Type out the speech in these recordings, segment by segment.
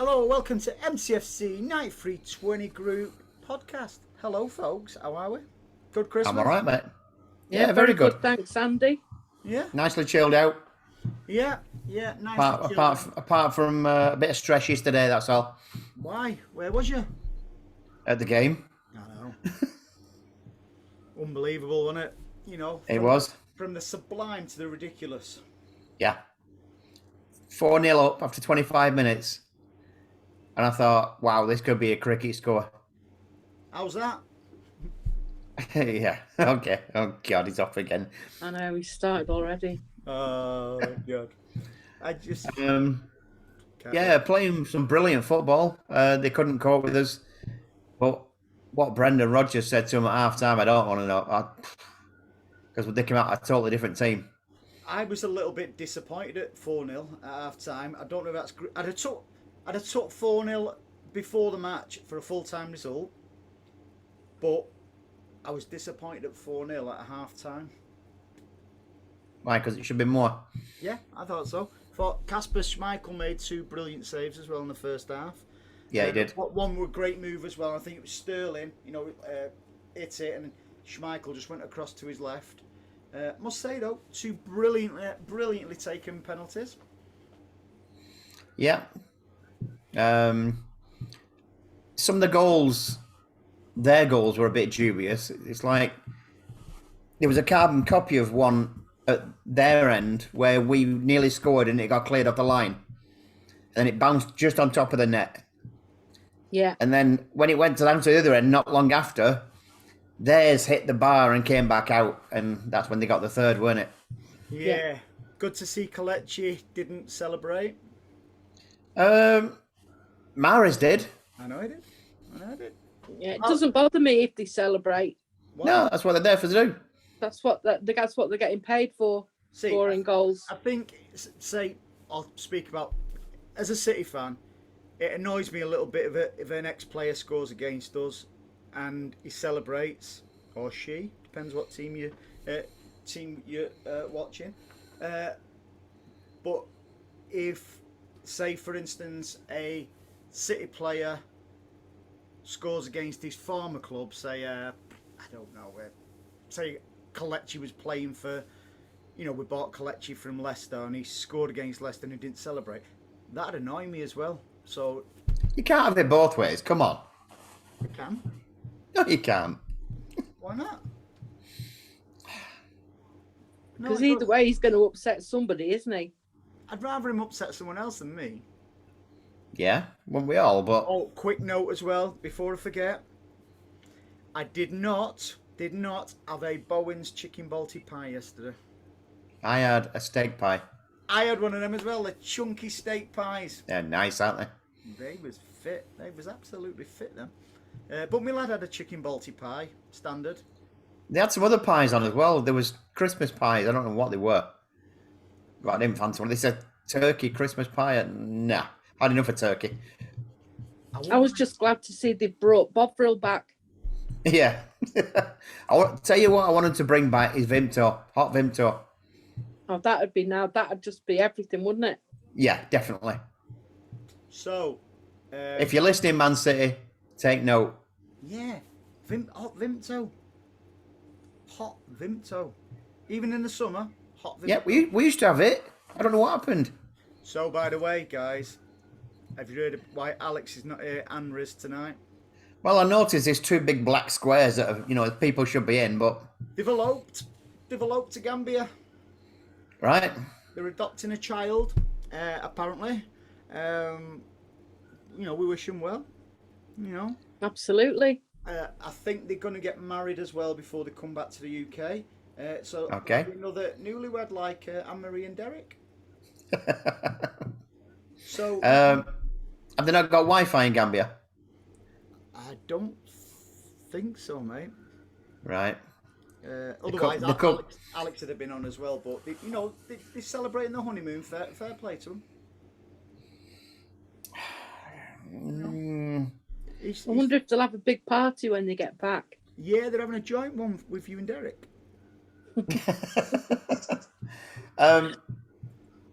Hello, welcome to MCFC9320Group podcast. Hello, folks. How are we? Good Christmas? I'm all right, mate. Yeah, very good. Thanks, Andy. Yeah, Nicely chilled out. yeah. Nice. Apart from a bit of stress yesterday, that's all. Why? Where was you? At the game. I know. Unbelievable, wasn't it? It was. From the sublime to the ridiculous. Yeah. 4-0 up after 25 minutes. And I thought, wow, this could be a cricket score. How's that? Yeah. Okay. Oh, God, he's off again. I know, he started already. Oh, God. I just... Yeah, playing some brilliant football. They couldn't cope with us. But what Brendan Rodgers said to him at half-time, I don't want to know. Because they came out a totally different team. I was a little bit disappointed at 4-0 at half-time. I don't know if that's... I'd have took 4-0 before the match for a full-time result. But I was disappointed at 4-0 at half-time. Why? Because it should be more. Yeah, I thought so. Thought Kasper Schmeichel made 2 brilliant saves as well in the first half. Yeah, he did. One were a great move as well. I think it was Sterling, hit it, and Schmeichel just went across to his left. Must say though, 2 brilliantly taken penalties. Yeah. Some of the goals, their goals were a bit dubious. It's like there was a carbon copy of one at their end where we nearly scored and it got cleared off the line. And it bounced just on top of the net. Yeah. And then when it went down to the other end, not long after, theirs hit the bar and came back out. And that's when they got the third, weren't it? Yeah. Good to see Kelechi didn't celebrate. Mahrez did. I know he did. Yeah, it doesn't bother me if they celebrate. What? No, that's what they're there for to do. That's what they're getting paid for, scoring goals. I think, I'll speak about, as a City fan, it annoys me a little bit if an ex-player scores against us and he celebrates, or she, depends what team you're watching. But if, say for instance, a City player scores against his former club, say, I don't know, say Kelechi was playing for, we bought Kelechi from Leicester and he scored against Leicester and he didn't celebrate, that'd annoy me as well. So You can't have it both ways. Come on. you can. No, you can't. Why not? Because either way, he's going to upset somebody, isn't he? I'd rather him upset someone else than me. Yeah, wouldn't we all? But Oh, quick note as well, before I forget. I did not have a Bowen's chicken balti pie yesterday. I had a steak pie. I had one of them as well, the chunky steak pies. They're nice, aren't they? They was fit. They was absolutely fit, them. But my lad had a chicken balti pie, standard. They had some other pies on as well. There was Christmas pies. I don't know what they were. But I didn't fancy one. They said turkey Christmas pie. Nah, I had enough of turkey. I was just glad to see they brought Bovril back. Yeah. Tell you what I wanted to bring back is Vimto. Hot Vimto. Oh, that'd just be everything, wouldn't it? Yeah, definitely. So, If you're listening, Man City, take note. yeah, hot Vimto. Hot Vimto. Even in the summer, hot Vimto. Yeah, we used to have it. I don't know what happened. So, by the way, guys, have you heard of why Alex is not here and Riz tonight? Well, I noticed there's 2 big black squares that are, people should be in, but They've eloped. They've eloped to Gambia. right. They're adopting a child, apparently. We wish them well. Absolutely. I think they're going to get married as well before they come back to the UK. So Okay. another newlywed like Anne-Marie and Derek. So Have they not got Wi-Fi in Gambia? I don't think so, mate. Right. Otherwise, the cup- Alex would have been on as well. But they're celebrating the honeymoon. Fair play to them. I wonder if they'll have a big party when they get back. Yeah, they're having a joint one with you and Derek.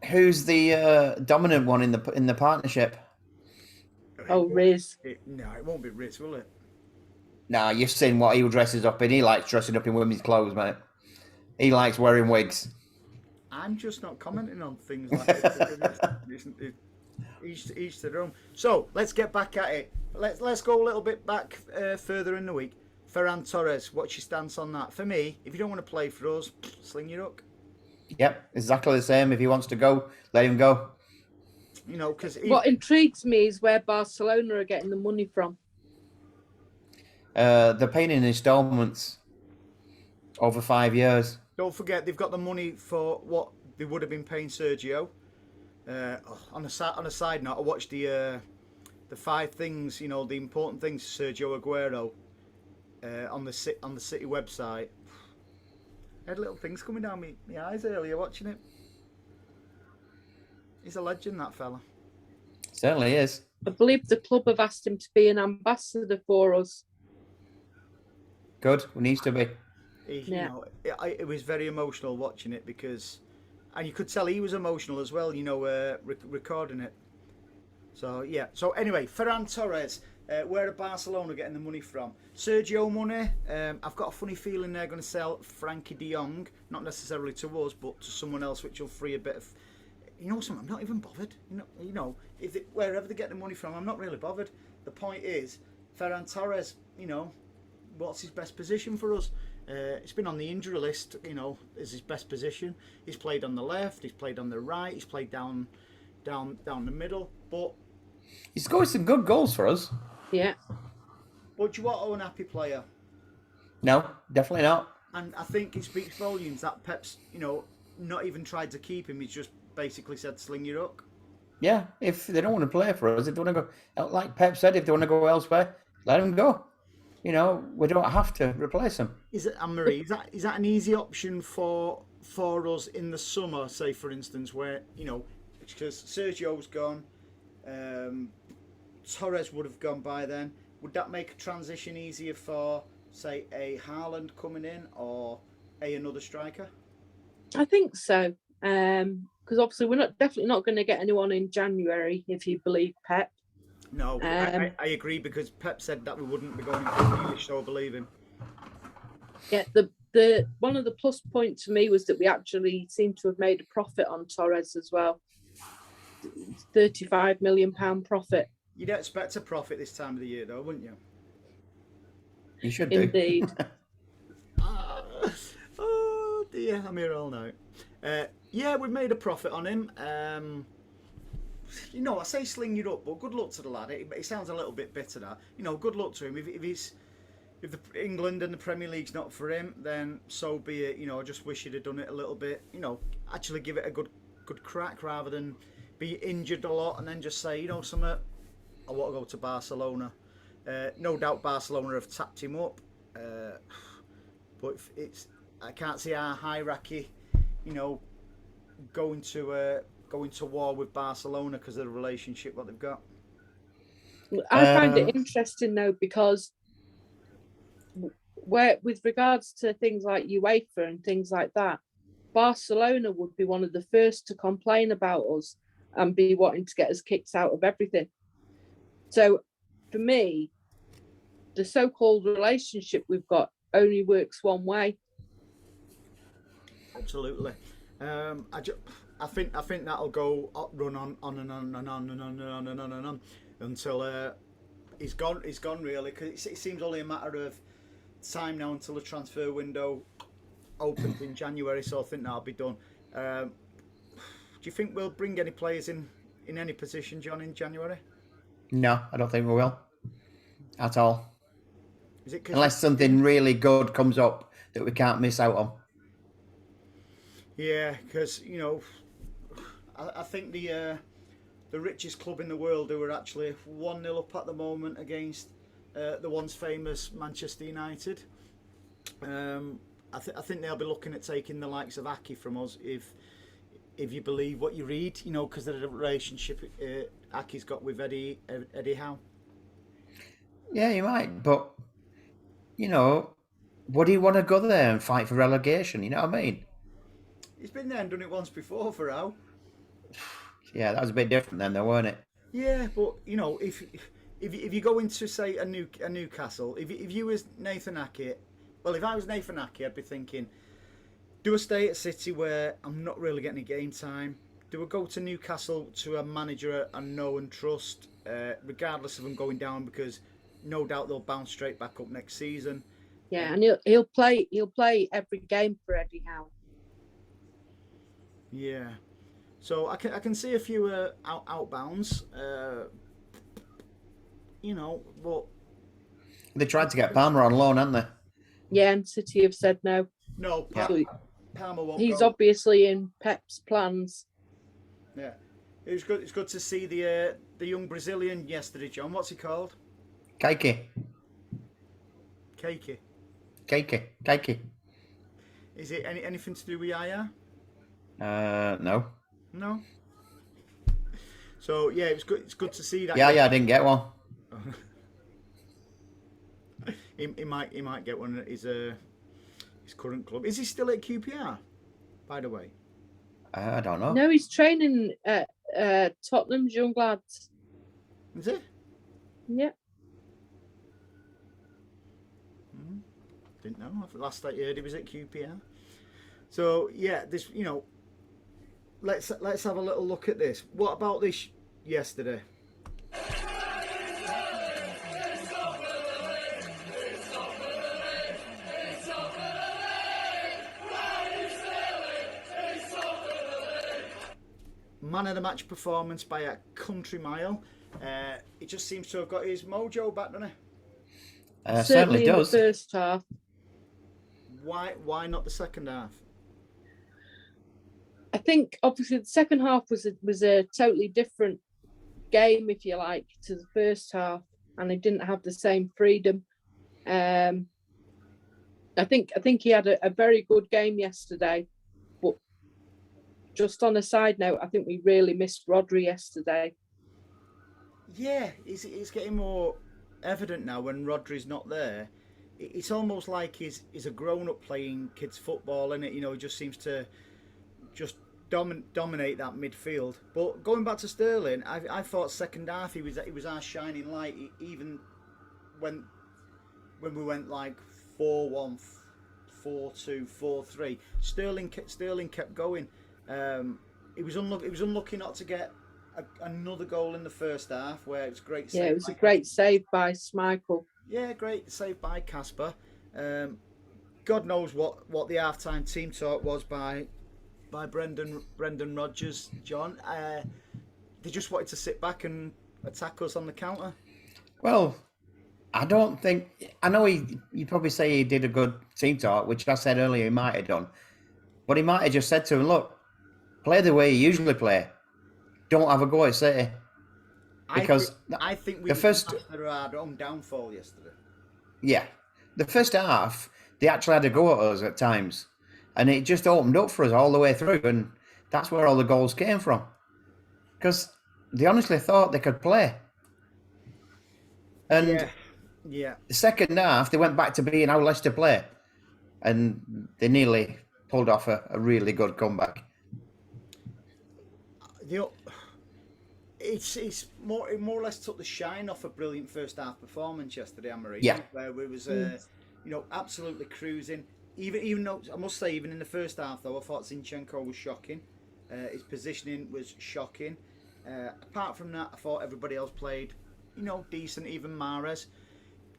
Who's the dominant one in the partnership? Riz. No, it won't be Riz, will it? Nah, you've seen what he dresses up in. He likes dressing up in women's clothes, mate. He likes wearing wigs. I'm just not commenting on things like this. Each to their own. So let's get back at it. Let's go a little bit back further in the week. Ferran Torres, what's your stance on that? For me, if you don't want to play for us, sling your hook. Yep, exactly the same. If he wants to go, let him go. You know, because What intrigues me is where Barcelona are getting the money from. They're paying in installments over 5 years. don't forget they've got the money for what they would have been paying Sergio. On a side note, I watched the 5 things, you know, the important things Sergio Aguero on the City website. I had little things coming down my eyes earlier watching it. He's a legend, that fella. Certainly is. I believe the club have asked him to be an ambassador for us. Good. He needs to be. You know, it was very emotional watching it because, and you could tell he was emotional as well. You know, recording it. So yeah. So anyway, Ferran Torres. Where are Barcelona getting the money from? Sergio money. I've got a funny feeling they're going to sell Frankie de Jong, not necessarily to us, but to someone else, which will free a bit of. You know something? I'm not even bothered. You know, wherever they get the money from, I'm not really bothered. The point is, Ferran Torres. You know, what's his best position for us? It's been on the injury list. You know, is his best position. He's played on the left. He's played on the right. He's played down the middle. But he's scored some good goals for us. Yeah. But do you want an unhappy player? No, definitely not. And I think it speaks volumes that Pep's, you know, not even tried to keep him. He's just basically said, sling your hook. Yeah, if they don't want to play for us, if they want to go, like Pep said, if they want to go elsewhere, let them go. You know, we don't have to replace them. Is it, Anne-Marie, is that an easy option for us in the summer, say, for instance, where, you know, because Sergio's gone, Torres would have gone by then. Would that make a transition easier for, say, a Haaland coming in or another striker? I think so. Because obviously we're definitely not going to get anyone in January if you believe Pep. No, I agree because Pep said that we wouldn't be going for English, so I believe him. Yeah, the one of the plus points for me was that we actually seem to have made a profit on Torres as well. £35 million profit. You'd expect a profit this time of the year, though, wouldn't you? You should do. Indeed. Oh dear, I'm here all night. Yeah, we've made a profit on him. You know, I say sling you up, but good luck to the lad. It sounds a little bit bitter, that. You know, good luck to him. If England and the Premier League's not for him, then so be it. You know, I just wish he'd have done it a little bit. You know, actually give it a good crack rather than be injured a lot and then just say, you know, something. I want to go to Barcelona. No doubt Barcelona have tapped him up, but I can't see our hierarchy, you know, going to war with Barcelona because of the relationship what they've got. I find it interesting though because with regards to things like UEFA and things like that, Barcelona would be one of the first to complain about us and be wanting to get us kicked out of everything. So, for me, the so-called relationship we've got only works one way. Absolutely. I think that'll go run on and on and on and on and on and on and on until he's gone. He's gone really, because it seems only a matter of time now until the transfer window opens in January. So I think that'll be done. Do you think we'll bring any players in any position, John, in January? No, I don't think we will. At all. Is it unless something really good comes up that we can't miss out on? Yeah, because, you know, I think the richest club in the world, who are actually 1-0 up at the moment against the once famous Manchester United, I think they'll be looking at taking the likes of Aki from us if you believe what you read, you know, because of the relationship Aki's got with Eddie Howe. Yeah, you might, but, you know, would he want to go there and fight for relegation? You know what I mean? He's been there and done it once before for Howe. Yeah, that was a bit different then, though, weren't it? Yeah, but, you know, if if you go into say a Newcastle, if you was Nathan Hackett, well, if I was Nathan Hackett, I'd be thinking, do I stay at City where I'm not really getting any game time? Do I go to Newcastle to a manager I know and trust, regardless of them going down, because no doubt they'll bounce straight back up next season. Yeah, and he'll play every game for Eddie Howe. Yeah, so I can see a few outbounds. But They tried to get Palmer on loan, hadn't they? Yeah, and City have said no. No, So Palmer won't he's go. obviously in Pep's plans. Yeah, it was good. It's good to see the young Brazilian yesterday, John. What's he called? Keke. Keke. Is it anything to do with Yaya? No. No. So yeah, it's good. It's good to see that. Yeah, I didn't get one. he might get one at his current club. Is he still at QPR? By the way. I don't know. No, he's training at Tottenham's young lads. Is it? Yeah. Didn't know. Last I heard, he was at QPR. So yeah, this let's have a little look at this. What about this yesterday? Man of the match performance by a country mile. He just seems to have got his mojo back, doesn't he? Certainly in does. The first half. Why not the second half? I think obviously the second half was a totally different game, if you like, to the first half, and they didn't have the same freedom. I think he had a very good game yesterday, but just on a side note, I think we really missed Rodri yesterday. Yeah, it's getting more evident now when Rodri's not there. It's almost like he's a grown-up playing kids football, and he just seems to just dominate that midfield. But going back to Sterling, I thought second half he was our shining light, even when we went like 4-1, 4-2, 4-3. Sterling kept going. He was unlucky not to get another goal in the first half, where it was great. Yeah, it was a great save by Schmeichel. Yeah, great save by Casper. God knows what the halftime team talk was by Brendan Rodgers, John. They just wanted to sit back and attack us on the counter. Well, I don't think. I know you'd probably say he did a good team talk, which I said earlier he might have done. But he might have just said to him, look, play the way you usually play. Don't have a go at City. Because I think we after our own downfall yesterday. Yeah. The first half, they actually had a go at us at times. And it just opened up for us all the way through. And that's where all the goals came from. Because they honestly thought they could play. And yeah. The second half, they went back to being how Leicester play. And they nearly pulled off a really good comeback. It's more or less took the shine off a brilliant first half performance yesterday, Anne-Marie. Yeah. Where we was absolutely cruising. Even though I must say, even in the first half though, I thought Zinchenko was shocking. His positioning was shocking. Apart from that, I thought everybody else played, decent. Even Mahrez,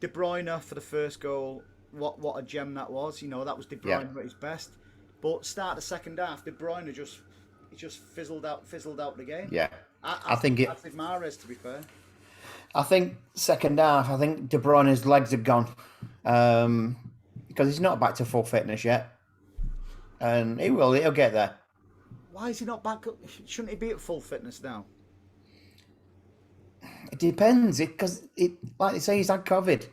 De Bruyne for the first goal. What a gem that was. That was De Bruyne at his best. But start the second half, De Bruyne just fizzled out the game. Yeah. I think Mahrez, to be fair. I think second half, De Bruyne's legs have gone. Because he's not back to full fitness yet. And he'll get there. Why is he not back up? Shouldn't he be at full fitness now? It depends, because like they say, he's had COVID.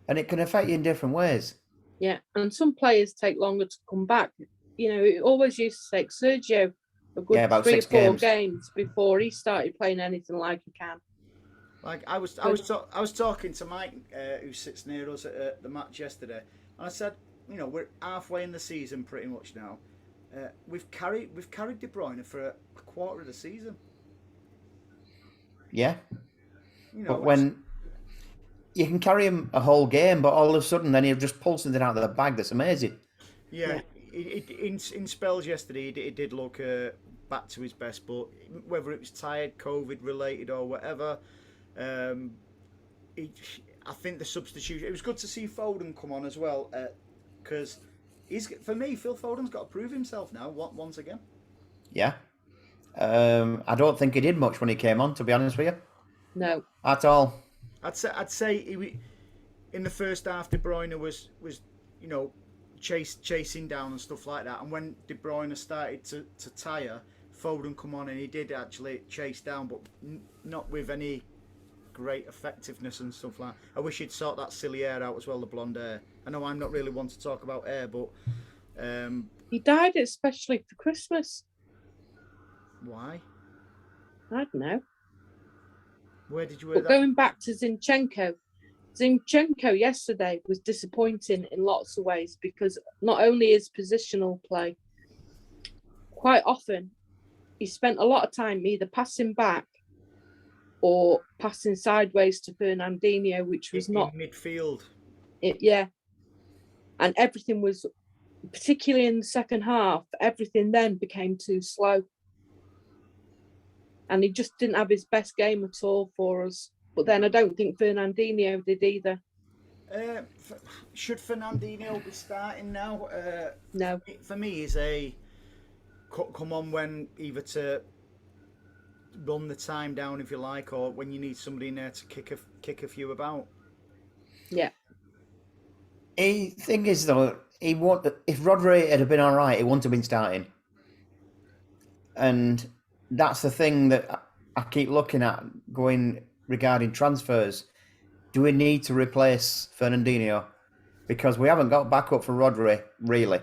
And it can affect you in different ways. Yeah, and some players take longer to come back. It always used to take Sergio a good about 3 or 6 4 games before he started playing anything like he can. Like I was talking to Mike, who sits near us at the match yesterday, and I said, we're halfway in the season pretty much now. We've carried De Bruyne for a quarter of the season. Yeah. You know, But when you can carry him a whole game, but all of a sudden then he'll just pull something out of the bag that's amazing. Yeah, in spells yesterday, it did look back to his best, but whether it was tired, COVID related, or whatever, I think the substitution. It was good to see Foden come on as well, because for me, Phil Foden's got to prove himself now once again. Yeah. I don't think he did much when he came on, to be honest with you. No. At all. I'd say in the first half, De Bruyne was chasing down and stuff like that. And when De Bruyne started to tire, Foden come on and he did actually chase down, but not with any great effectiveness and stuff like that. I wish he'd sort that silly hair out as well, the blonde hair. I know I'm not really one to talk about hair, but he dyed it especially for Christmas. Why? I don't know. Where did you hear that? Going back to Zinchenko yesterday was disappointing in lots of ways, because not only his positional play, quite often he spent a lot of time either passing back or passing sideways to Fernandinho, which was not in midfield. Yeah, and everything was, particularly in the second half, everything then became too slow, and he just didn't have his best game at all for us. But then I don't think Fernandinho did either. Should Fernandinho be starting now? No. For me, is a come on when either to run the time down, if you like, or when you need somebody in there to kick a few about. Yeah. The thing is, though, if Rodri had been all right, he wouldn't have been starting. And that's the thing that I keep looking at going regarding transfers. Do we need to replace Fernandinho? Because we haven't got backup for Rodri, really.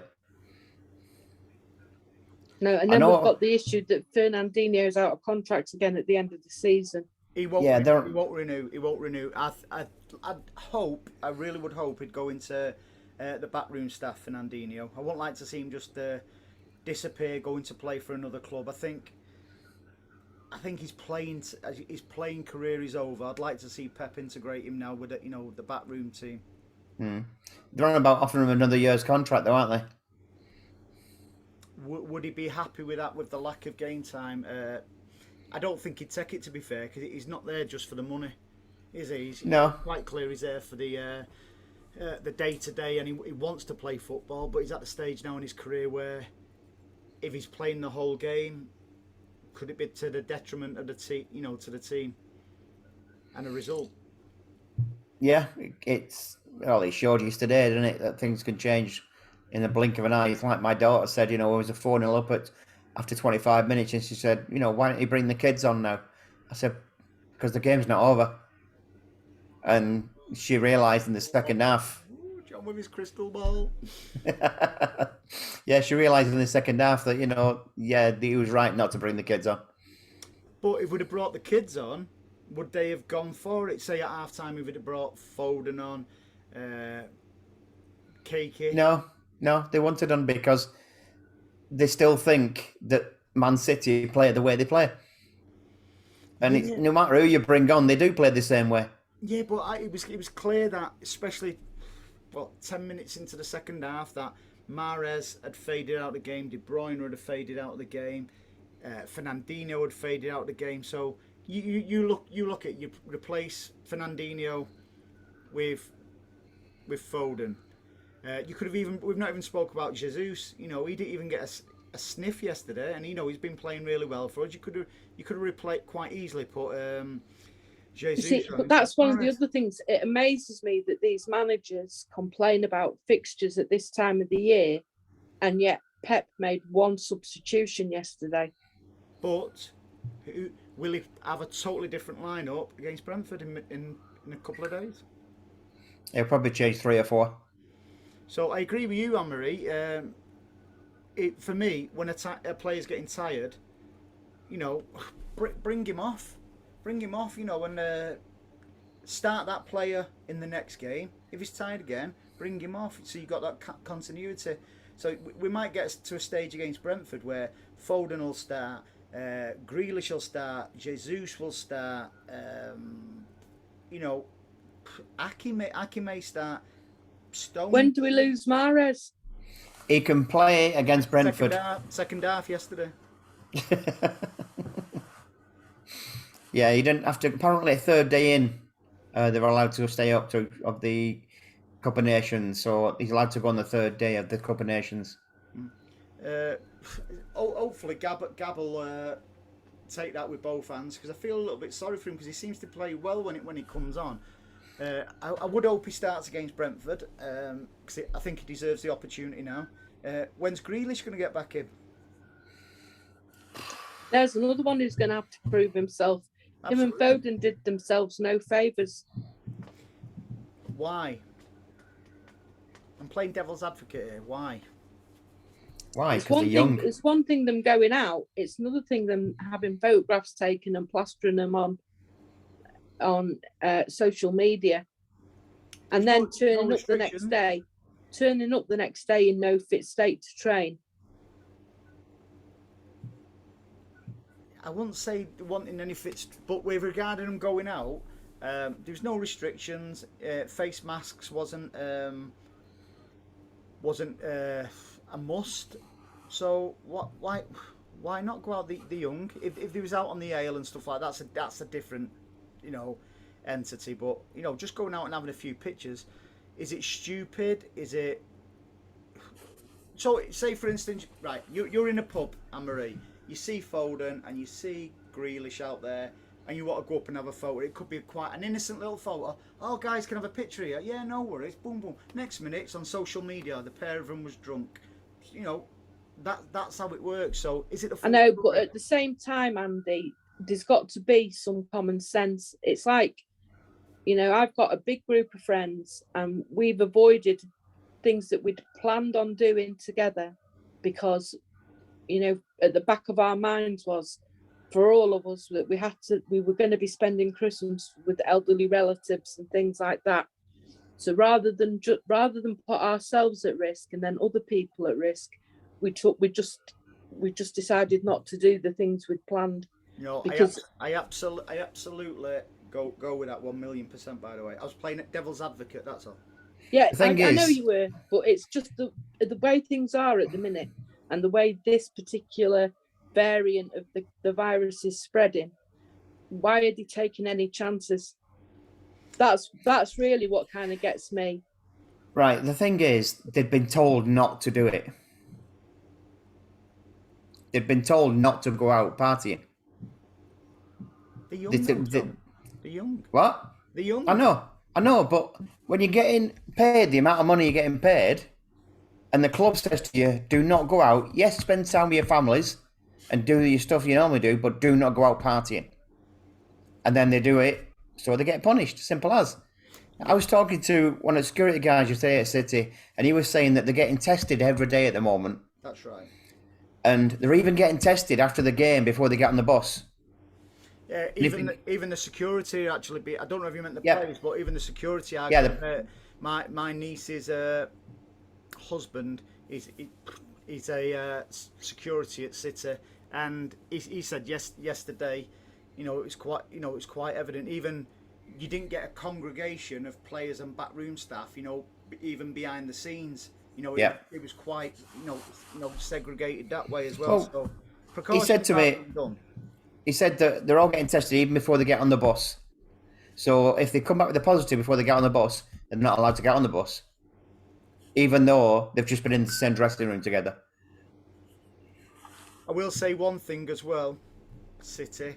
No, and then we've got the issue that Fernandinho is out of contract again at the end of the season. He won't. Yeah, he won't renew. He won't renew. I really would hope he'd go into the backroom staff, Fernandinho. I wouldn't like to see him just disappear, going to play for another club. I think his playing career is over. I'd like to see Pep integrate him now with the backroom team. They're on about offering him another year's contract, though, aren't they? Would he be happy with that, with the lack of game time? I don't think he'd take it, to be fair, because he's not there just for the money, is he? He's quite clear he's there for the day-to-day, and he wants to play football, but he's at the stage now in his career where if he's playing the whole game, could it be to the detriment of the team, to the team and a result? Yeah, he showed us today, didn't it, that things can change in the blink of an eye. It's like my daughter said, it was a 4-0 up after 25 minutes, and she said, why don't you bring the kids on now? I said, because the game's not over. And she realised in the second half. John with his crystal ball. Yeah, she realised in the second half that, he was right not to bring the kids on. But if we'd have brought the kids on, would they have gone for it? Say at half time, if we'd have brought Foden on, Keke? No, they wanted on because they still think that Man City play the way they play. And no matter who you bring on, they do play the same way. Yeah, but it was clear that, especially 10 minutes into the second half, that Mahrez had faded out of the game, De Bruyne had faded out of the game, Fernandinho had faded out of the game. So you replace Fernandinho with Foden. You could have we've not even spoke about Jesus. He didn't even get a sniff yesterday, and he's been playing really well for us. You could have replaced quite easily, put Jesus. You see, but that's one of the other things. It amazes me that these managers complain about fixtures at this time of the year, and yet Pep made one substitution yesterday. But will he have a totally different lineup against Brentford in a couple of days? He'll probably change 3 or 4. So I agree with you, Anne-Marie. For me, when a player's getting tired, bring him off. Bring him off, and start that player in the next game. If he's tired again, bring him off. So you've got that continuity. So we might get to a stage against Brentford where Foden will start, Grealish will start, Jesus will start, Aki may start. Stone. When do we lose Mahrez? He can play against Brentford. Second half yesterday. Yeah, he didn't have to. Apparently, third day in, they were allowed to stay up to of the Cup of Nations, so he's allowed to go on the third day of the Cup of Nations. Hopefully, Gab will take that with both hands, because I feel a little bit sorry for him, because he seems to play well when he comes on. I would hope he starts against Brentford, because I think he deserves the opportunity now. When's Grealish going to get back in? There's another one who's going to have to prove himself. Absolutely. Him and Foden did themselves no favours. Why? I'm playing devil's advocate here. Why? Why? It's Because they're young. It's one thing them going out. It's another thing them having photographs taken and plastering them on social media, and then turning up the next day. Turning up the next day in no fit state to train. I wouldn't say wanting any fits, but with regarding them going out, there was no restrictions. Face masks wasn't a must. So why not go out the young? If they was out on the ale and stuff like that, that's a different, entity. But just going out and having a few pictures, is it stupid? Is it? So say for instance, right, you're in a pub, Anne-Marie. You see Foden and you see Grealish out there, and you want to go up and have a photo. It could be quite an innocent little photo. Oh, guys, can I have a picture here? Yeah, no worries. Boom, boom. Next minute, it's on social media. The pair of them was drunk. That's how it works. So is it? I know, but at the same time, Andy, there's got to be some common sense. It's like, I've got a big group of friends, and we've avoided things that we'd planned on doing together because, at the back of our minds was, for all of us, that we were going to be spending Christmas with elderly relatives and things like that. So rather than put ourselves at risk and then other people at risk, we just decided not to do the things we'd planned. Because I absolutely go with that 1,000,000%. By the way, I was playing at devil's advocate. That's all. Yeah, I know you were, but it's just the way things are at the minute, and the way this particular variant of the virus is spreading. Why are they taking any chances? That's really what kind of gets me. Right, the thing is, they've been told not to do it. They've been told not to go out partying. The young. The young. What? The young. I know, but when you're getting paid the amount of money you're getting paid, and the club says to you, do not go out. Yes, spend time with your families and do your stuff you normally do, but do not go out partying. And then they do it, so they get punished. Simple as. I was talking to one of the security guys yesterday at City, and he was saying that they're getting tested every day at the moment. That's right. And they're even getting tested after the game before they get on the bus. Yeah, even the security actually. I don't know if you meant the players, but even the security. My niece's husband is a security at City, and he said yesterday, it was quite evident. Even you didn't get a congregation of players and backroom staff, even behind the scenes. It was quite segregated that way as well. So he said to me, he said that they're all getting tested even before they get on the bus. So if they come back with a positive before they get on the bus, they're not allowed to get on the bus, even though they've just been in the same dressing room together. I will say one thing as well, City.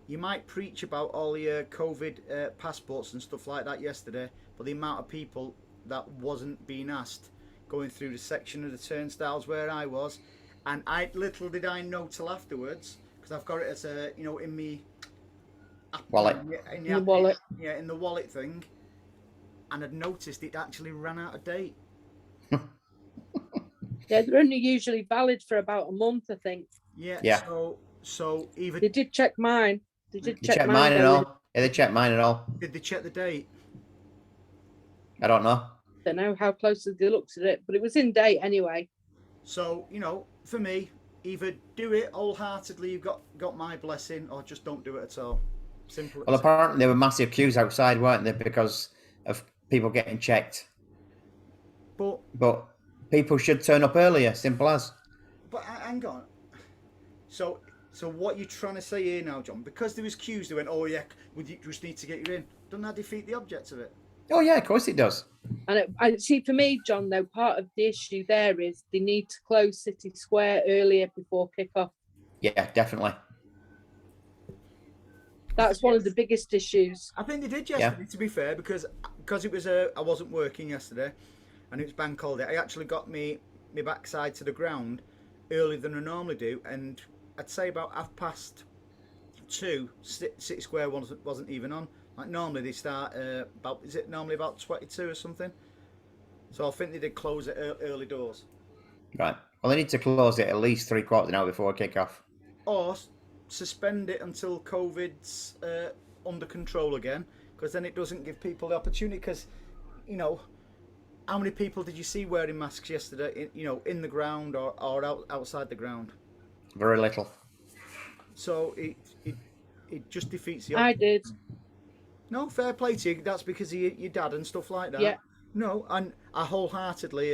You might preach about all your COVID passports and stuff like that yesterday, but the amount of people that wasn't being asked going through the section of the turnstiles where I was, and little did I know till afterwards, because I've got it as in me wallet, in the wallet, in the wallet thing, and I'd noticed it actually ran out of date. Yeah, they're only usually valid for about a month, I think. Yeah. So even they did check mine. They did check mine and all. Yeah, they checked mine and all. Did they check the date? I don't know. Don't know how closely they looked at it, but it was in date anyway. So for me, either do it wholeheartedly, you've got my blessing, or just don't do it at all. Simple. Well, apparently there were massive queues outside, weren't there? Because of people getting checked. But people should turn up earlier. Simple as. But hang on. So what you're trying to say here now, John? Because there was queues, they went, oh yeah, we just need to get you in. Doesn't that defeat the object of it? Oh yeah, of course it does. And I see, for me, John, though, part of the issue there is they need to close City Square earlier before kick-off. Yeah, definitely. That's one of the biggest issues. I think they did yesterday, to be fair, because it was I wasn't working yesterday, and it was bank holiday. I actually got me backside to the ground earlier than I normally do, and I'd say about 2:30, City Square wasn't even on. Like normally they start about 22 or something? So I think they did close it early doors. Right. Well, they need to close it at least 3/4 of an hour before kick-off. Or suspend it until COVID's under control again, because then it doesn't give people the opportunity. Because, how many people did you see wearing masks yesterday? In the ground or outside the ground? Very little. So it just defeats the. I did. No, fair play to you. That's because of your dad and stuff like that. Yeah. No, and I wholeheartedly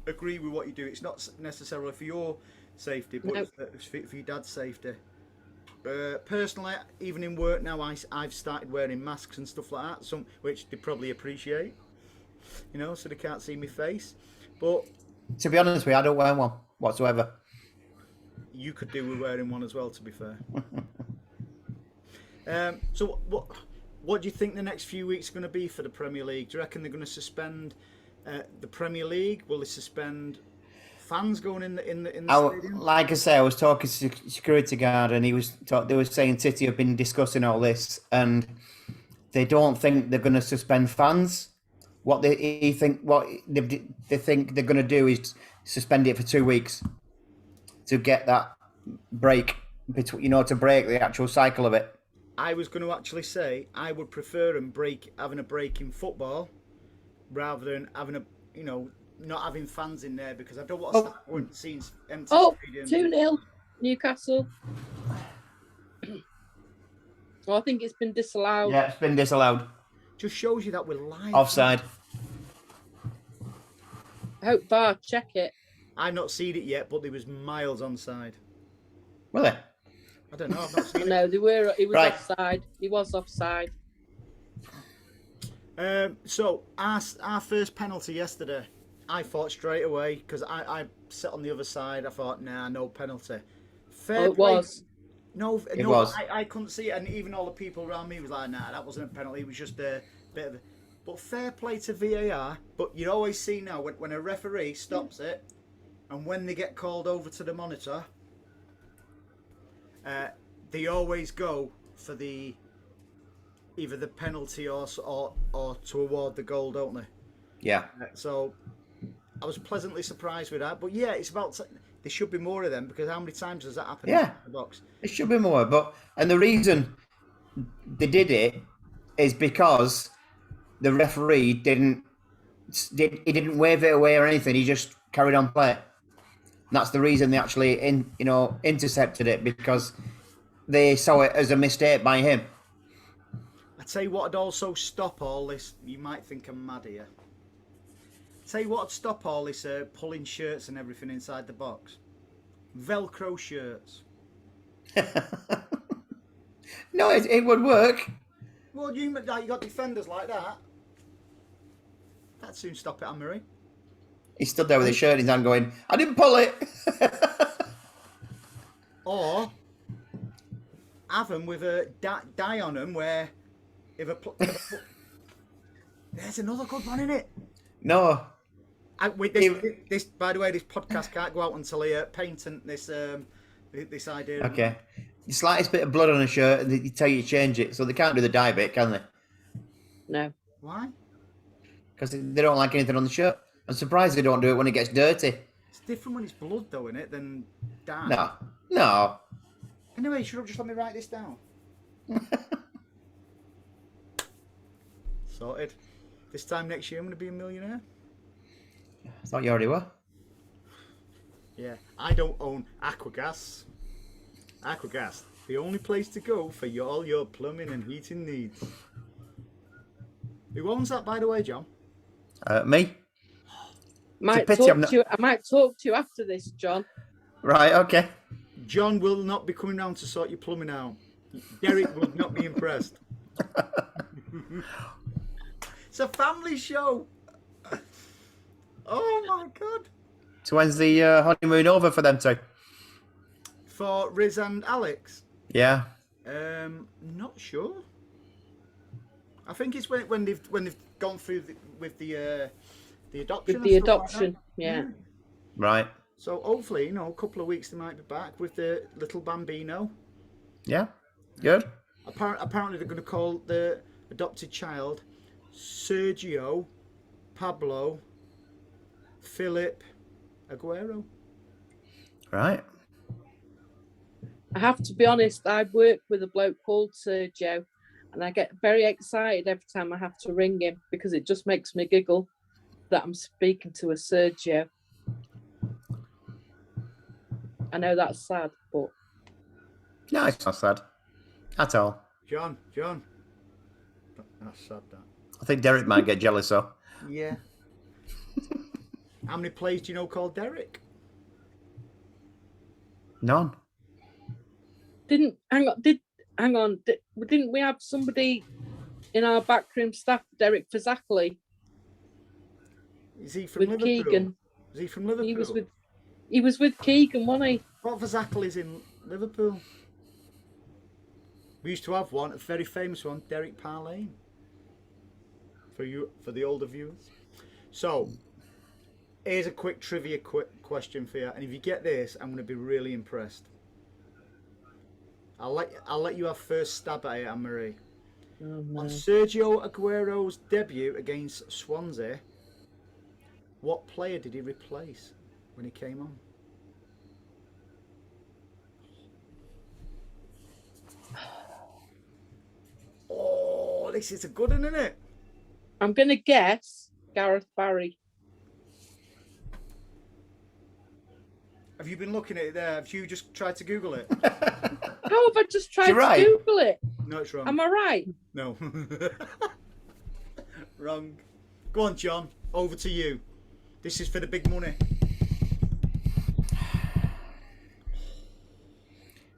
agree with what you do. It's not necessarily for your safety, but it's for your dad's safety. Personally, even in work now, I've started wearing masks and stuff like that, which they probably appreciate, so they can't see my face. But to be honest with you, I don't wear one whatsoever. You could do with wearing one as well, to be fair. So what do you think the next few weeks are going to be for the Premier League? Do you reckon they're going to suspend the Premier League? Will they suspend fans going in the stadium? Like I say, I was talking to security guard, and they were saying City have been discussing all this, and they don't think they're going to suspend fans. What they think they're going to do is suspend it for 2 weeks to get that break between, to break the actual cycle of it. I was going to actually say I would prefer having a break in football rather than having not having fans in there, because I don't want to start seeing empty stadiums. 2-0 Newcastle. Well, I think it's been disallowed. Yeah, it's been disallowed. Just shows you that we're live. Offside. I hope VAR check it. I've not seen it yet, but there was miles onside. Were they? I don't know. I've not seen it. No, he was Right. offside. He was offside. So our first penalty yesterday, I thought straight away, because I sat on the other side. I thought, nah, no penalty. It was. No, It was. I couldn't see it, and even all the people around me was like, nah, that wasn't a penalty. It was just a bit of a. But fair play to VAR. But you always see now when a referee stops it, and when they get called over to the monitor, they always go for either the penalty or to award the goal, don't they? Yeah. So I was pleasantly surprised with that. But yeah, it's about there should be more of them, because how many times does that happen in the box? It should be more, and the reason they did it is because the referee didn't wave it away or anything. He just carried on play. And that's the reason they actually intercepted it, because they saw it as a mistake by him. I tell you what would also stop all this. You might think I'm mad here. Tell you what would stop all this pulling shirts and everything inside the box. Velcro shirts. No, it would work. Well, you got defenders like that. That'd soon stop it, Anne-Marie. He stood there with his shirt in his hand going, I didn't pull it. Or have them with a dye on them where there's another good one in it. No. This, by the way, this podcast can't go out until I patent this idea. Okay. The slightest bit of blood on a shirt, and they tell you to change it, so they can't do the dye bit, can they? No. Why? Because they don't like anything on the shirt. I'm surprised they don't do it when it gets dirty. It's different when it's blood, though, in it, than dye. No. Anyway, you should have just let me write this down. Sorted. This time next year, I'm going to be a millionaire. I thought you already were. Yeah, I don't own Aquagas. Aquagas, the only place to go for all your plumbing and heating needs. Who owns that, by the way, John? Me? Might pity talk I'm not- to you. I might talk to you after this, John. Right, okay. John will not be coming round to sort your plumbing out. Derek will not be impressed. It's a family show. Oh my God. So when's the honeymoon over for them two? For Riz and Alex, Yeah. not sure. I think it's when they've gone through with the adoption. With the and stuff like adoption, that. yeah. Right. So hopefully, a couple of weeks they might be back with the little bambino. Yeah. Good. Apparently they're going to call the adopted child Sergio Pablo Philip Aguero. Right. I have to be honest, I work with a bloke called Sergio, and I get very excited every time I have to ring him because it just makes me giggle that I'm speaking to a Sergio. I know that's sad, but No, it's not sad. At all. John. That's sad, that. I think Derek might get jealous, though. Yeah. How many players do you know called Derek? None. didn't we have somebody in our backroom staff, Derek Fazakli, Is he from with Liverpool? Keegan? Is he from Liverpool? He was with Keegan, wasn't he? What Vazakel is in Liverpool? We used to have one, a very famous one, Derek Parlane. For the older viewers. So, here's a quick trivia question for you, and if you get this, I'm going to be really impressed. I'll let you have first stab at it, Anne-Marie. Oh, no. On Sergio Aguero's debut against Swansea, what player did he replace when he came on? Oh, this is a good one, isn't it? I'm going to guess Gareth Barry. Have you been looking at it there? Have you just tried to Google it? How have I just tried You're to right. Google it? No, it's wrong. Am I right? No. Wrong. Go on, John. Over to you. This is for the big money.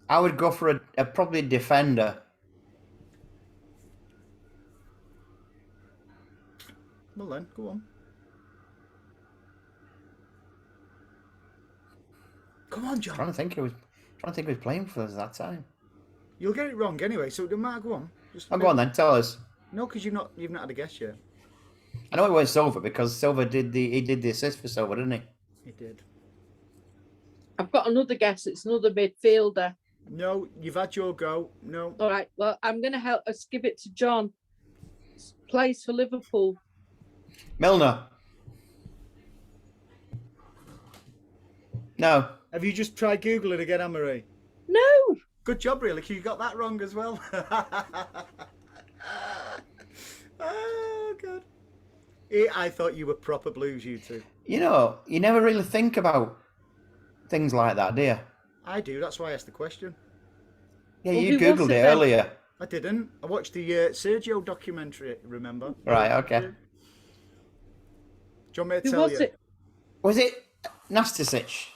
I would go for a probably defender. Well then, go on. Come on, John. Trying to think who was playing for us at that time. You'll get it wrong anyway, so it doesn't matter. Go on. Oh, go on then. Tell us. No, because you've not had a guess yet. I know it was Silva because Silva did the assist for Silva, didn't he? He did. I've got another guess. It's another midfielder. No, you've had your go. No. All right. Well, I'm going to help us give it to John. Plays for Liverpool. Milner. No. Have you just tried Googling again, Anne-Marie? No. Good job, really, 'cause you got that wrong as well. Oh, God. I thought you were proper blues, you two. You know, you never really think about things like that, do you? I do, that's why I asked the question. Yeah, Well, you who was Googled it it then? earlier. I didn't. I watched the Sergio documentary, remember? Right, okay. Do you want me to Who tell was you? it? Was it Nastasic?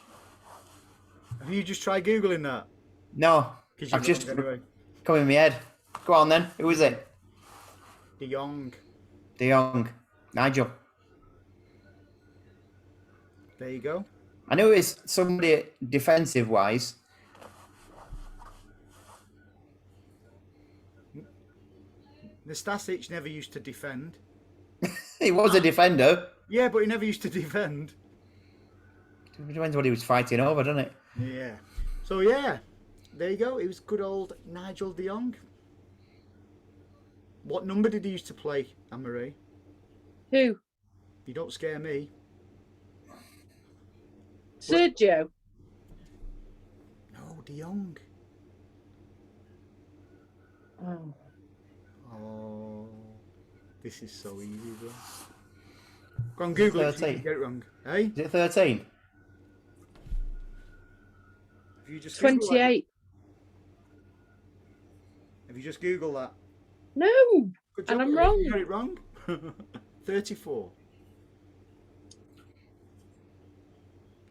Have you just tried Googling that? No. 'Cause I've you're just wrong anyway. come in my head. Go on then. Who was it? De Jong. De Jong. Nigel. There you go. I knew it was somebody defensive wise. Nastasic never used to defend. He was a defender. Yeah, but he never used to defend. It depends what he was fighting over, doesn't it? Yeah. So, yeah. There you go. It was good old Nigel de Jong. What number did he used to play, Anne-Marie? Who? You don't scare me. Sergio. No, de Jong. Oh. Oh, this is so easy, bro. Go on, Google it if you 13. can get it wrong. Hey? Is it 13? Have you just Googled that? 28. Have you just Googled that? No. Good And I'm Anne-Marie. wrong. You got it wrong? 34.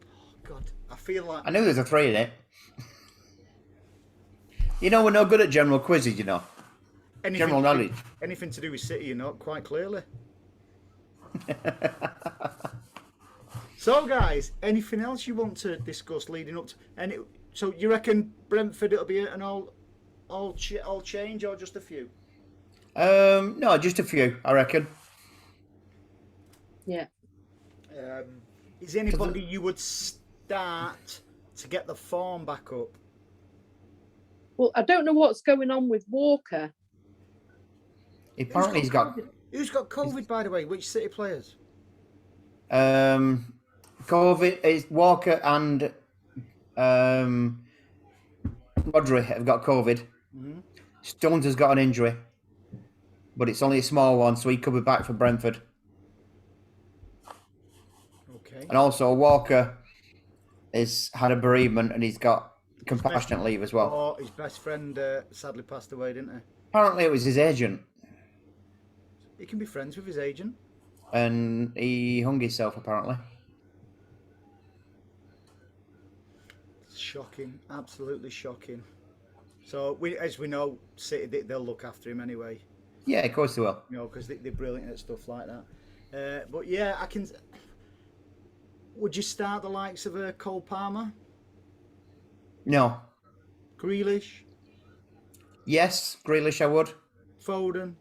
Oh, God. I feel like... I knew there was a 3 in it. You know, we're no good at general quizzes, you know. General knowledge. Anything to do with City, you know, quite clearly. So, guys, anything else you want to discuss leading up to... So, you reckon Brentford, it'll be an all change or just a few? No, just a few, I reckon. Yeah. Is anybody you would start to get the form back up? Well, I don't know what's going on with Walker. Apparently he's got... Who's got COVID, by the way? Which City players? COVID, it's Walker and Rodri have got COVID. Mm-hmm. Stones has got an injury, but it's only a small one, so he could be back for Brentford. Okay. And also Walker has had a bereavement and he's got compassionate leave as well. Oh, his best friend sadly passed away, didn't he? Apparently it was his agent. He can be friends with his agent. And he hung himself, apparently. Shocking, absolutely shocking. So, as we know, City, they'll look after him anyway. Yeah, of course they will. You know, because they're brilliant at stuff like that. But yeah, I can... Would you start the likes of Cole Palmer? No. Grealish? Yes, Grealish I would. Foden?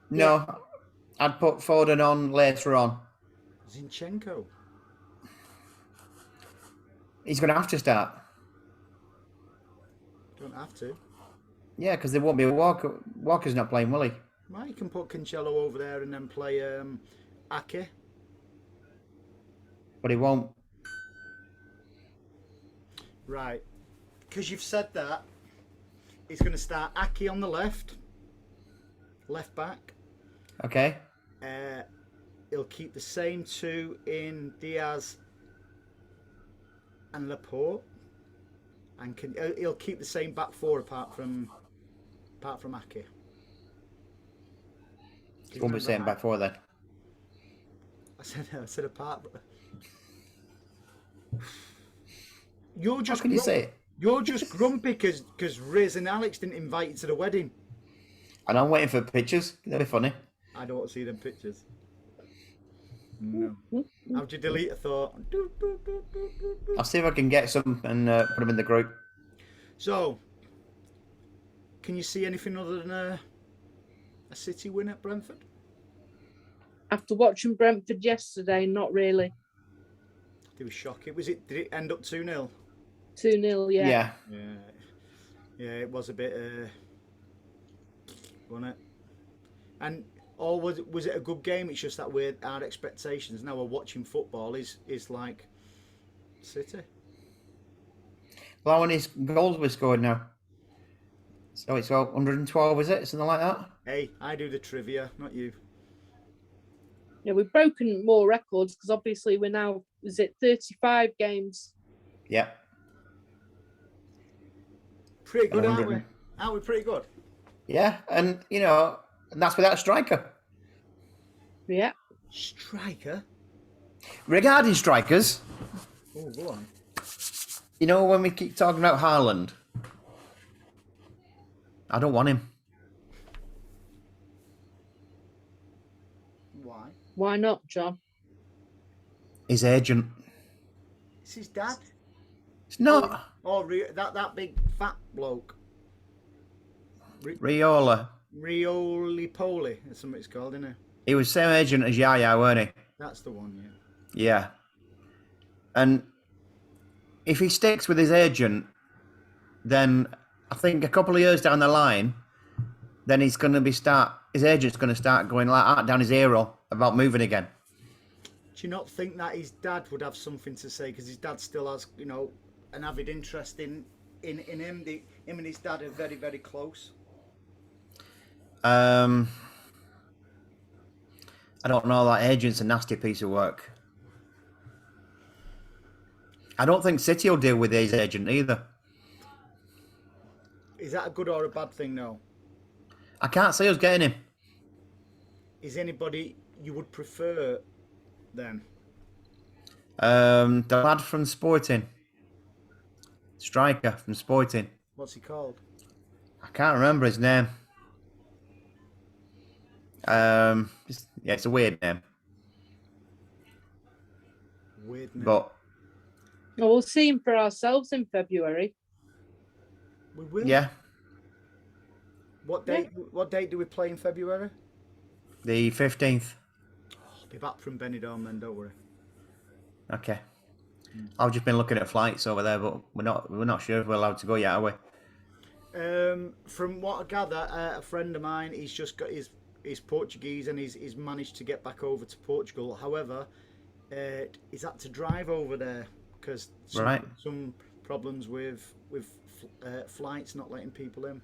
No. I'd put Foden on later on. Zinchenko? He's going to have to start. Don't have to. Yeah, because there won't be a Walker. Walker's not playing, will he? Well, you can put Cancelo over there and then play Ake. But he won't. Right. Because you've said that, he's going to start Ake on the left back. Okay. He'll keep the same two in Diaz and Laporte, and he'll keep the same back four apart from Ake. He won't be saying back four then. I said apart. You're just How can you say it? You're just grumpy because Riz and Alex didn't invite you to the wedding. And I'm waiting for pictures. That'd be funny. I don't want to see them pictures. No. How'd you delete a thought? I'll see if I can get some and put them in the group. So, can you see anything other than a City win at Brentford? After watching Brentford yesterday, not really. It was shocking. Did it end up 2-0? 2-0, yeah. Yeah, it was a bit, wasn't it? And was it a good game? It's just that our expectations now we're watching football is like City. Well, how many goals we scored now? So it's 112, is it? Something like that? Hey, I do the trivia, not you. Yeah, we've broken more records because obviously we're now, is it 35 games? Yeah. Pretty good, aren't we? Aren't we pretty good? Yeah, and that's without a striker. Yeah. Striker? Regarding strikers, Oh, go on. when we keep talking about Haaland, I don't want him. Why? Why not, John? His agent. It's his dad. It's not. Oh, that big fat bloke. Riola. Rioli Poli, that's something it's called, isn't it? He was same agent as Yaya, weren't he? That's the one, yeah. Yeah. And if he sticks with his agent, then I think a couple of years down the line, then his agent's going to start going like that down his ear about moving again. Do you not think that his dad would have something to say? Because his dad still has, an avid interest in him. Him and his dad are very, very close. I don't know. That agent's a nasty piece of work. I don't think City will deal with his agent either. Is that a good or a bad thing? No. I can't see us getting him. is anybody you would prefer then? The lad from Sporting. Striker from Sporting. What's he called? I can't remember his name. It's a weird name. Weird name. But Well, we'll see him for ourselves in February. We will. yeah, What date? What date do we play in February? the 15th. I'll be back from Benidorm then. Don't worry. Okay. I've just been looking at flights over there, but we're not sure if we're allowed to go yet, are we? From what I gather, a friend of mine, he's just got his Portuguese and he's managed to get back over to Portugal. However, he's had to drive over there because some problems with flights not letting people in.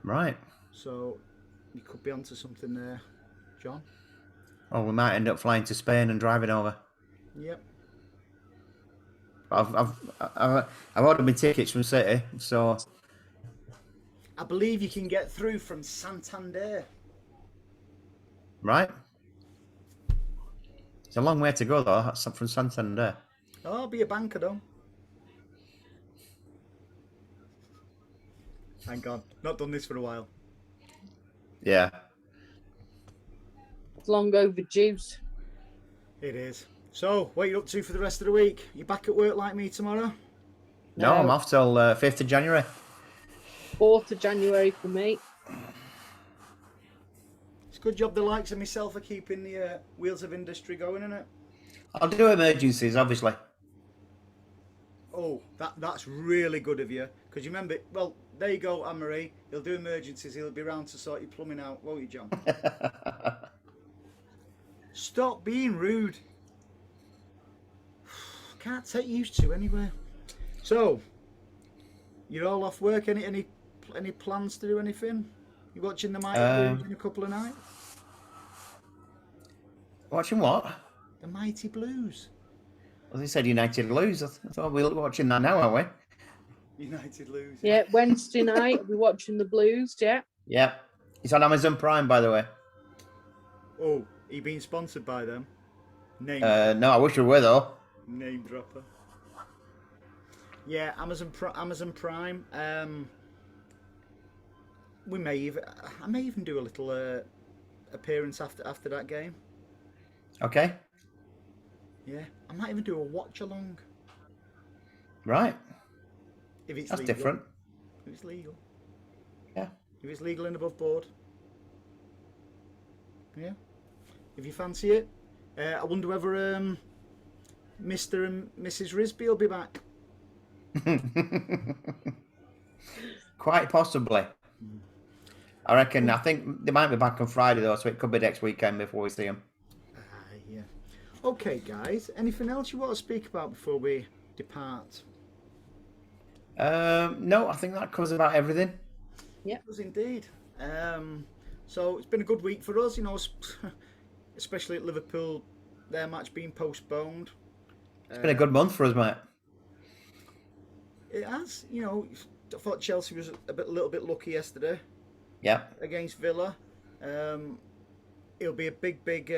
Right. So you could be onto something there, John. Oh, we might end up flying to Spain and driving over. Yep. I've ordered my tickets from City, so I believe you can get through from Santander. right. It's a long way to go though. That's from Santander. Oh, I'll be a banker though. Thank God. Not done this for a while. Yeah. It's long overdue. It is. So, what are you up to for the rest of the week? You back at work like me tomorrow? No, I'm off till 5th of January. 4th of January for me. It's a good job the likes of myself are keeping the wheels of industry going, isn't it? I'll do emergencies, obviously. Oh, that's really good of you. Because you remember, well, there you go, Anne-Marie. He'll do emergencies. He'll be round to sort your plumbing out, won't you, John? Stop being rude. Can't take used to anyway. So, you're all off work. Any plans to do anything? You watching the Mighty Blues in a couple of nights? Watching what? The Mighty Blues. Well, they said United lose. I thought we were watching that now, are we? United lose. Yeah, Wednesday night we're watching the Blues. Yeah. Yeah. It's on Amazon Prime, by the way. Oh, he being sponsored by them? Name No, I wish we were though. name dropper. Yeah, Amazon Prime. I may even do a little appearance after that game. Okay. Yeah, I might even do a watch along Right. if it's That's legal. different. If it's legal. Yeah. If it's legal and above board. Yeah. If you fancy it. I wonder whether Mr. and Mrs. Risby will be back. Quite possibly. I reckon. I think they might be back on Friday though, so it could be next weekend before we see them. Yeah. Okay, guys. Anything else you want to speak about before we depart? No, I think that covers about everything. Yeah. It does indeed. So it's been a good week for us, you know, especially at Liverpool, their match being postponed. It's been a good month for us, mate. It has, you know. I thought Chelsea was a little bit lucky yesterday Yeah. against Villa. It'll be a big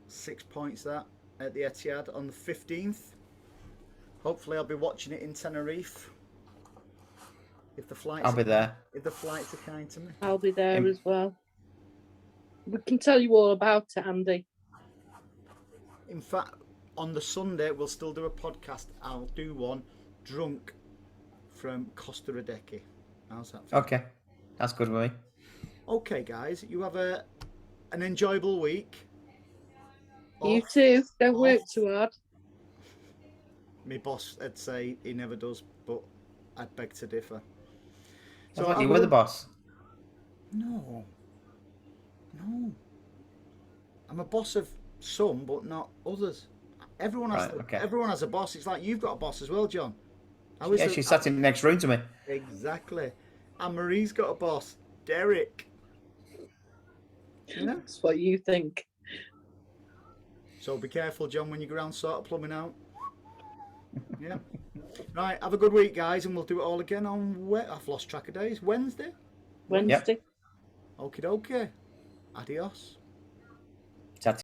6 points that at the Etihad on the 15th. Hopefully, I'll be watching it in Tenerife. If the flights, I'll be there. If the flights are kind to me. I'll be there as well. We can tell you all about it, Andy. In fact, on the Sunday we'll still do a podcast. I'll do one drunk from Costa Rica. How's that? Okay, that's good with me. Okay, guys, you have an enjoyable week. You too. Don't work too hard. My boss, I'd say he never does, but I'd beg to differ. So you were the boss. No. I'm a boss of some, but not others. Everyone has. Right, okay. Everyone has a boss. It's like you've got a boss as well, John. Yeah, she sat in the next room to me. Exactly. And Marie's got a boss, Derek. That's what you think. So be careful, John, when you go around sort of plumbing out. Yeah. Right, have a good week, guys, and we'll do it all again on I've lost track of days. Wednesday? Wednesday. Okie dokie. Adios.